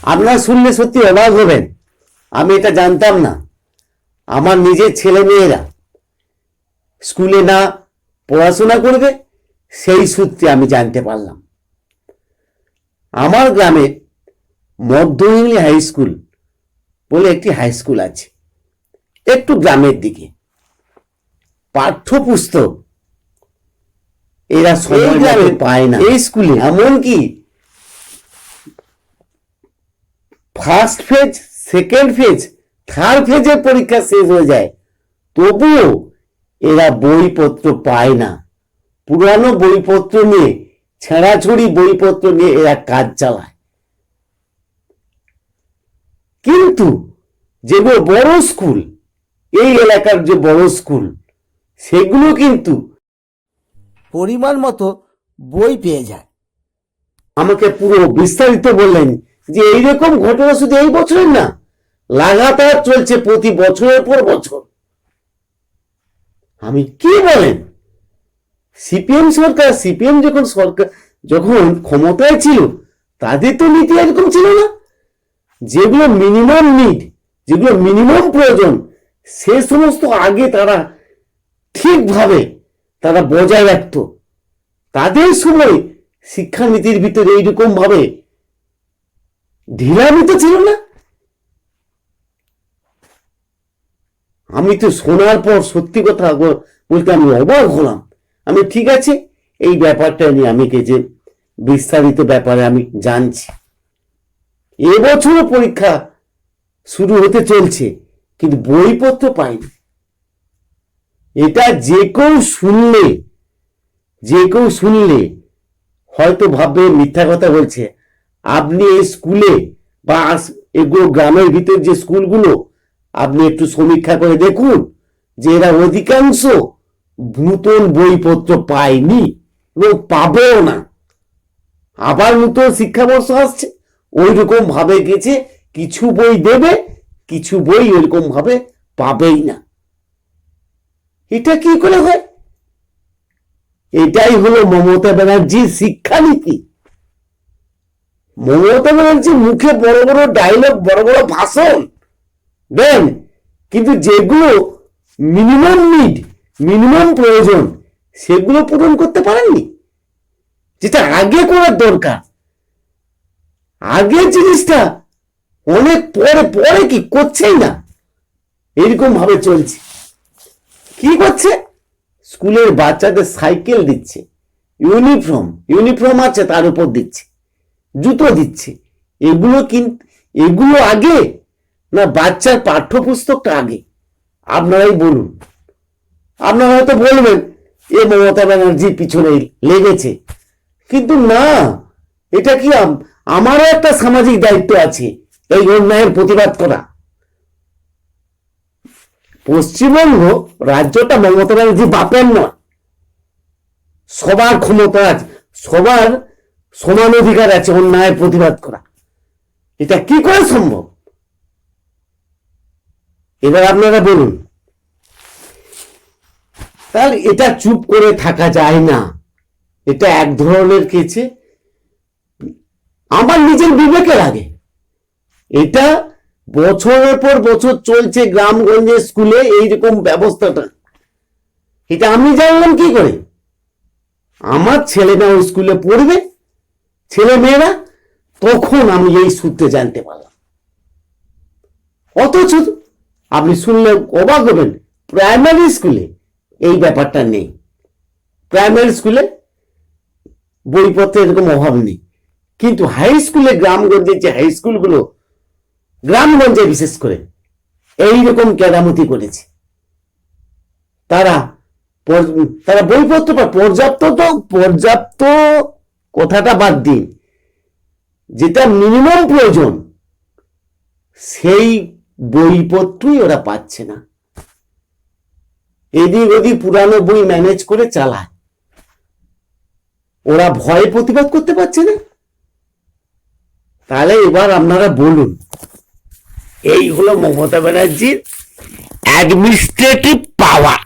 আপনারা শুনলে সত্যি অবাক হবেন, আমি এটা জানতাম না। আমার নিজের ছেলে মেয়েরা স্কুলে না পড়াশোনা করবে সেই সূত্রে আমি জানতে পারলাম। আমার গ্রামে মধ্য ইংলি হাই স্কুল বলে একটি হাই স্কুল আছে, একটু গ্রামের দিকে। পাঠ্যপুস্তক এরা সময় গ্রামে পায় না। এই স্কুলে এমনকি first phase, second phase, third ফেজের পরীক্ষা শেষ হয়ে যায়, তবুও এরা বইপত্র পায় না। পুরানো বইপত্র নিয়ে, ছেঁড়াছড়ি বইপত্র নিয়ে এরা কাজ চালায়। কিন্তু যেগুলো বড় স্কুল, এই এলাকার যে বড় স্কুল, সেগুলো কিন্তু পরিমাণ মতো বই পেয়ে যায়। আমাকে পুরো বিস্তারিত বললেন যে এইরকম ঘটনা শুধু এই বছরের না, লাগাতার চলছে প্রতি বছরের পর বছর। আমি কি বলেন, সিপিএম সরকার, সিপিএম যখন ক্ষমতায় ছিল, তাদের তো নীতি এরকম ছিল না। যেগুলো মিনিমাম নিড, যেগুলো মিনিমাম প্রয়োজন, সে সমস্ত আগে তারা ঠিকভাবে তারা বজায় রাখত। তাদের সময় শিক্ষানীতির ভিতরে এইরকম ভাবে ঢিলামি তো ছিল না। আমি তো শোনার পর সত্যি কথা বলতে আমি অবাক হলাম। আমি ঠিক আছে, এই ব্যাপারটা নিয়ে আমি যে বিস্তারিত ব্যাপারে আমি জানছি। এবছরও পরীক্ষা শুরু হতে চলছে, কিন্তু বইপত্র পাইনি। এটা যে কেউ শুনলে হয়তো ভাববে মিথ্যা কথা বলছে। আপনি এই স্কুলে বা এগুলো গ্রামের ভিতর যে স্কুলগুলো, আপনি একটু সমীক্ষা করে দেখুন যে এরা অধিকাংশ নতুন বইপত্র পায়নি এবং পাবেও না। আবার নতুন শিক্ষাবর্ষ আসছে, ওই রকম ভাবে গেছে, কিছু বই দেবে, কিছু বই ওইরকম ভাবে পাবেই না। এটা কি করে হয়? এটাই হলো মমতা ব্যানার্জির শিক্ষানীতি। মমতা ব্যানার্জির মুখে বড় বড় ডায়লগ, বড় বড় ভাষণ দেন, কিন্তু যেগুলো মিনিমাম নিড, মিনিমাম প্রয়োজন, সেগুলো পূরণ করতে পারেননি। যেটা আগে করার দরকার, আগের জিনিসটা অনেক পরে কি করছেই না, এরকম ভাবে চলছে। কি করছে? স্কুলের বাচ্চাদের সাইকেল দিচ্ছে, ইউনিফর্ম আছে তার উপর দিচ্ছে, জুতো দিচ্ছে। এগুলো আগে না বাচ্চার পাঠ্যপুস্তকটা আগে? আপনারাই বলুন। আপনারা হয়তো বলবেন এ মমতা ব্যানার্জির পিছনে লেগেছে, কিন্তু না, এটা কি আমারও একটা সামাজিক দায়িত্ব আছে এই অন্যায়ের প্রতিবাদ করা। পশ্চিমবঙ্গ রাজ্যটা মমতা ব্যানার্জি বাপের নয়। সবার ক্ষমতা আছে, সবার সমান অধিকার আছে অন্যায়ের প্রতিবাদ করা। এটা কি করে সম্ভব? এবার আপনারা বলুন। তাহলে এটা চুপ করে থাকা যায় না। এটা এক ধরনের কেছে, আমার নিজের বিবেকে লাগে। এটা বছরের পর বছর চলছে গ্রামগঞ্জের স্কুলে এইরকম ব্যবস্থাটা। এটা আমি জানলাম কি করে? আমার ছেলেরা ওই স্কুলে পড়বে, ছেলে মেয়েরা, তখন আমি এই সূত্রে জানতে পারলাম। অথচ আপনি শুনলে অবাক হবেন, প্রাইমারি স্কুলে এই ব্যাপারটা নেই। প্রাইমারি স্কুলে বইপত্রের এরকম অভাব নেই, কিন্তু হাই স্কুলে, গ্রামগঞ্জের যে হাই স্কুলগুলো, গ্রামগঞ্জে বিশেষ করে এইরকম কেরামতি করেছে। তারা বইপত্র পায়, পর্যাপ্ত কথাটা বাদ দিন, যেটা মিনিমাম প্রয়োজন সেই বইপত্রই ওরা পাচ্ছে না। এদিক ওদিক পুরানো বই ম্যানেজ করে চালায়। ওরা ভয়ে প্রতিবাদ করতে পারছে না। তাহলে এবার আপনারা বলুন, এই হলো মমতা ব্যানার্জির অ্যাডমিনিস্ট্রেটিভ পাওয়ার।